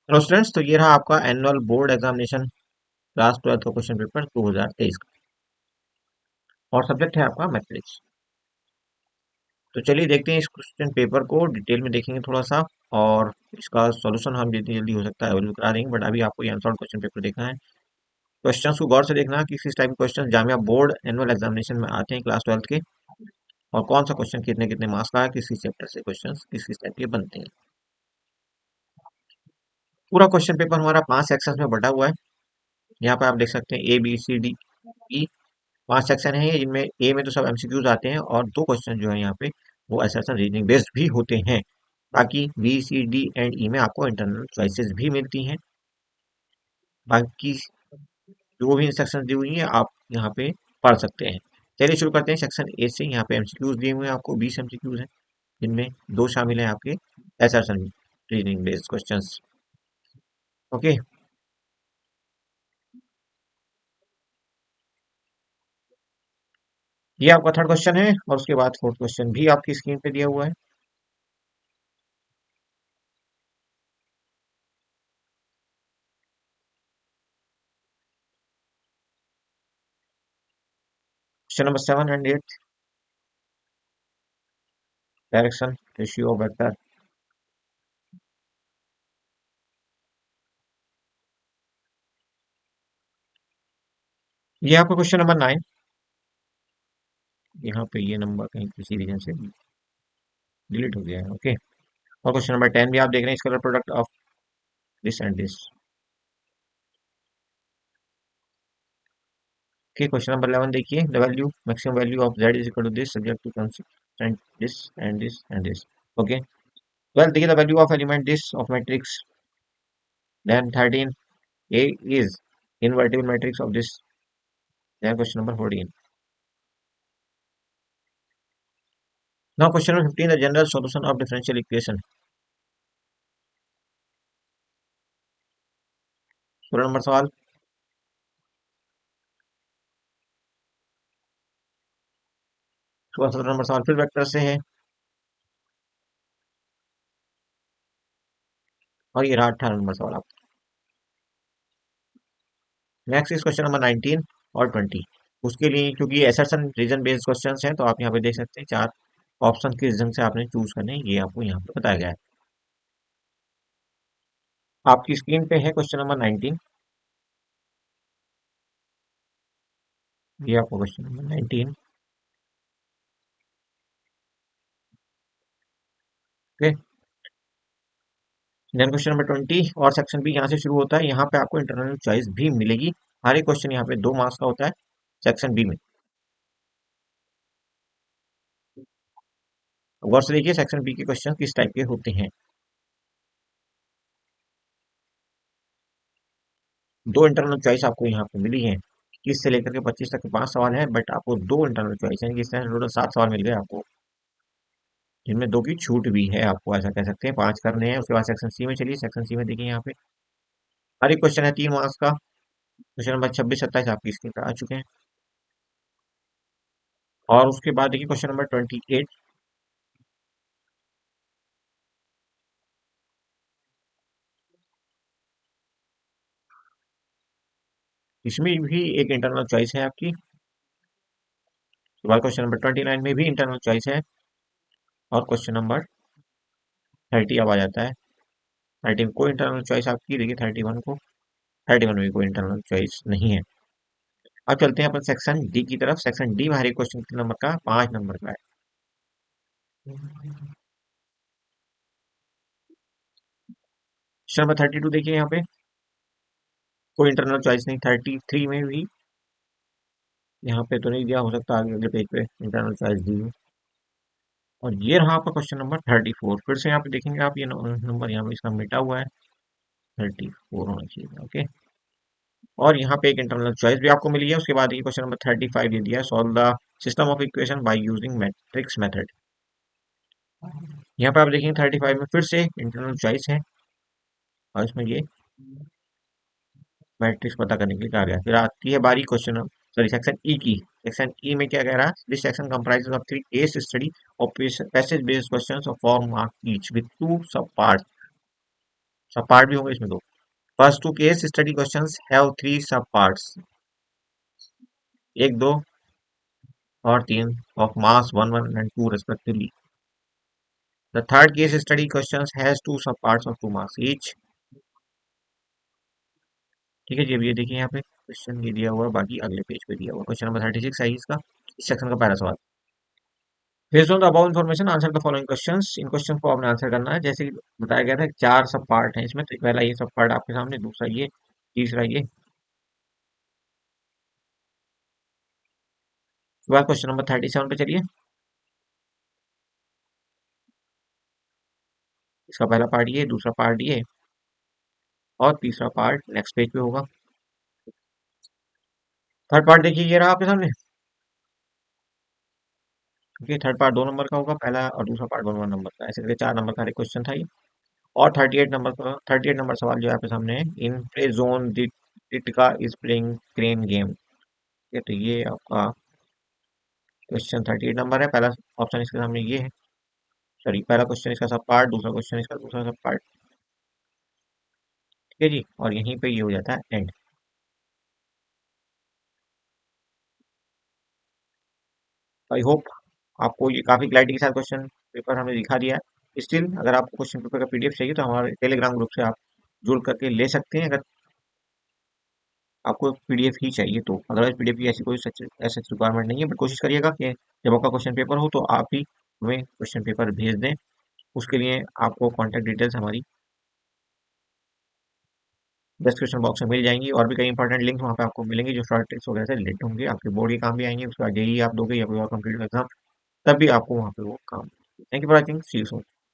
Hello students, तो ये रहा आपका एनुअल बोर्ड एग्जामिनेशन क्लास 12 का क्वेश्चन पेपर 2023 का। और सब्जेक्ट है आपका मैथमेटिक्स। तो चलिए देखते हैं इस क्वेश्चन पेपर को डिटेल में देखेंगे थोड़ा सा। और इसका सॉल्यूशन हम जितनी जल्दी हो सकता है अवेलेबल करा देंगे, बट अभी आपको ये आंसर क्वेश्चन पेपर देखना है। क्वेश्चन को गौर से देखना है कि किस टाइप के question Jamia board annual examination में आते हैं क्लास 12 के, और कौन सा क्वेश्चन कितने कितने मार्क्स का है, किस किस चैप्टर से क्वेश्चन किस किस टाइप के बनते हैं। पूरा क्वेश्चन पेपर हमारा 5 सेक्शन में बटा हुआ है। यहाँ पे आप देख सकते हैं A B C D E। 5 section है जिनमें ए में तो सब एमसीक्यूज आते हैं, और दो क्वेश्चन जो है यहाँ पे वो असर्शन रीजनिंग बेस्ड भी होते हैं। बाकी B C D and E में आपको इंटरनल चॉइसेस भी मिलती हैं। बाकी जो भी इंस्ट्रक्शन दी हुई है आप यहाँ पे पढ़ सकते हैं। चलिए शुरू करते हैं सेक्शन ए से। यहाँ पे एमसीक्यूज दिए हुए हैं आपको 20 एमसीक्यूज हैं, जिनमें दो शामिल हैं आपके assertion reasoning based question. Okay, ये आपका थर्ड क्वेश्चन है, और उसके बाद फोर्थ क्वेश्चन भी आपकी स्क्रीन पे दिया हुआ है। Question number 7 and 8, direction ratio of vector. ये आपका क्वेश्चन नंबर 9। यहाँ पे ये नंबर कहीं किसी रीजन से डिलीट हो गया है। ओके, और क्वेश्चन नंबर 10 भी आप देख रहे हैं, scalar product of this and this. Okay, question number 11 देखिए, the value maximum value of z is equal to this subject to consistent this and this and this. Okay, well देखिए, the value of element this of matrix then 13 a is invertible matrix of this, then question number 14. Now question number 15, the general solution of differential equation। 16 number सवाल। 17 number सवाल फिर vector से है, और ये रहा 18 number सवाल आपका। नेक्स्ट इज क्वेश्चन नंबर 19 और 20। उसके लिए क्योंकि एसर्शन रीजन बेस्ड क्वेश्चंस हैं, तो आप यहाँ पे देख सकते हैं चार ऑप्शन किस ढंग से आपने चूज करने हैं, ये आपको यहाँ पे बताया गया है। आपकी स्क्रीन पे है क्वेश्चन नंबर 19। ये आपको question number 19। Okay, then question number 20 और सेक्शन बी यहाँ से शुरू होता है। यहाँ पे आपको इंटरनल चॉइस भी मिलेगी। हर एक क्वेश्चन यहाँ पे 2 मार्क्स का होता है सेक्शन बी में। गौर से देखिए सेक्शन बी के क्वेश्चन किस टाइप के होते हैं। दो इंटरनल चॉइस आपको यहाँ पे मिली है। 21 से लेकर के 25 तक के 5 सवाल है, बट आपको दो इंटरनल चॉइस है, इस तरह टोटल 7 सवाल मिल गए आपको, जिनमें दो की छूट भी है। आपको ऐसा कह सकते हैं 5 करने हैं। उसके बाद सेक्शन सी में चलिए, सेक्शन सी में देखिए यहाँ पे हर एक क्वेश्चन है 3 मार्क्स का। क्वेश्चन नंबर 26 27 आपकी स्क्रीन पर आ चुके हैं। और उसके बाद देखिए क्वेश्चन नंबर 28। इसमें भी एक इंटरनल चॉइस है आपकी। उसके बाद क्वेश्चन नंबर 29 में भी इंटरनल चॉइस है। और क्वेश्चन नंबर 30 अब आ जाता है। 30 में कोई इंटरनल चॉइस आपकी, देखिए 31 को, 31 में भी कोई इंटरनल चॉइस नहीं है। अब चलते हैं अपन सेक्शन डी की तरफ। सेक्शन डी में हर एक क्वेश्चन कितने नंबर का, 5 नंबर का है। क्वेश्चन नंबर 32 देखिए यहाँ पे, कोई इंटरनल चॉइस नहीं। 33 में भी यहाँ पे तो नहीं दिया, हो सकता है आगे अगले पेज पे इंटरनल चॉइस दी हो। और ये रहा आपका क्वेश्चन नंबर 34। फिर से यहाँ पे देखेंगे आप, ये नंबर यहाँ पे इसका मिटा हुआ है, 34 होना चाहिए। ओके, और यहाँ पे एक इंटरनल चॉइस भी आपको मिली है। उसके बाद ये क्वेश्चन नंबर 35 ये दिया है, solve the system of equation by using matrix method. यहाँ पे आप देखेंगे 35 में फिर से इंटरनल चॉइस है, और इसमें ये मैट्रिक्स पता करने के लिए कहा गया है। फिर आती है बारी क्वेश्चन, सॉरी सेक्शन ई की। सेक्शन ई में क्या कह रहा है, this section comprises of 3 case study of passage based questions of 4 marks each with 2 sub parts. Sub part भी होंगे इसमें दो। First two case study questions have three sub parts, एक, दो और तीन, of marks one one and two respectively. The third case study questions has two sub parts of two marks each. ठीक है जी, अब ये देखिए यहाँ पे क्वेश्चन ये दिया हुआ है, बाकी अगले पेज पे दिया हुआ क्वेश्चन नंबर 36 है इसका, इस सेक्शन का पहला सवाल। Based on the above information answer the following questions. In question को आपने आंसर करना है, जैसे कि बताया गया था चार सब पार्ट हैं इसमें, तो पहला ये सब पार्ट आपके सामने, दूसरा ये, तीसरा ये। उसके बाद क्वेश्चन नंबर 37 पे चलिए। इसका पहला पार्ट ये, दूसरा पार्ट ये और तीसरा पार्ट नेक्स्ट पेज पे होगा। थर्ड पार्ट देखिए ये रहा आपके सामने। ओके, थर्ड पार्ट 2 नंबर का होगा, पहला और दूसरा पार्ट 1 1 नंबर का, ऐसे करके 4 नंबर का एक क्वेश्चन था ये। और 38 नंबर सवाल जो है आपके सामने है, इन प्ले जोन दिटिका इज प्लेइंग क्रेन गेम। ठीक है, तो ये आपका क्वेश्चन 38 नंबर है, पहला ऑप्शन इसके सामने ये है। सॉरी, पहला क्वेश्चन इसका सब पार्ट, दूसरा क्वेश्चन इसका दूसरा सब पार्ट। ठीक है जी, और यहीं पे ये हो जाता है एंड। आई होप आपको ये काफी क्लैरिटी के साथ क्वेश्चन पेपर हमने दिखा दिया है। स्टिल अगर आपको क्वेश्चन पेपर का पीडीएफ चाहिए तो हमारे टेलीग्राम ग्रुप से आप जुड़ करके ले सकते हैं, अगर आपको पीडीएफ ही चाहिए तो। अदरवाइज पीडीएफ की ऐसी कोई ऐसा रिक्वायरमेंट नहीं है, बट कोशिश करिएगा कि जब आपका क्वेश्चन पेपर हो तो आप ही हमें क्वेश्चन पेपर भेज दें। उसके लिए आपको कॉन्टैक्ट डिटेल्स हमारी डिस्क्रिप्शन बॉक्स में मिल जाएंगी, और भी कई इंपॉर्टेंट लिंक वहाँ पे आपको मिलेंगे जो शॉर्ट ट्रिक्स वगैरह से रिलेटेड होंगे, आपके बोर्ड के काम भी आएंगे। उसके बाद जेई आप दोगे या कोई और कम्प्यूटर एग्जाम, तब भी आपको वहाँ पे वो काम। Thank you for watching, see you soon.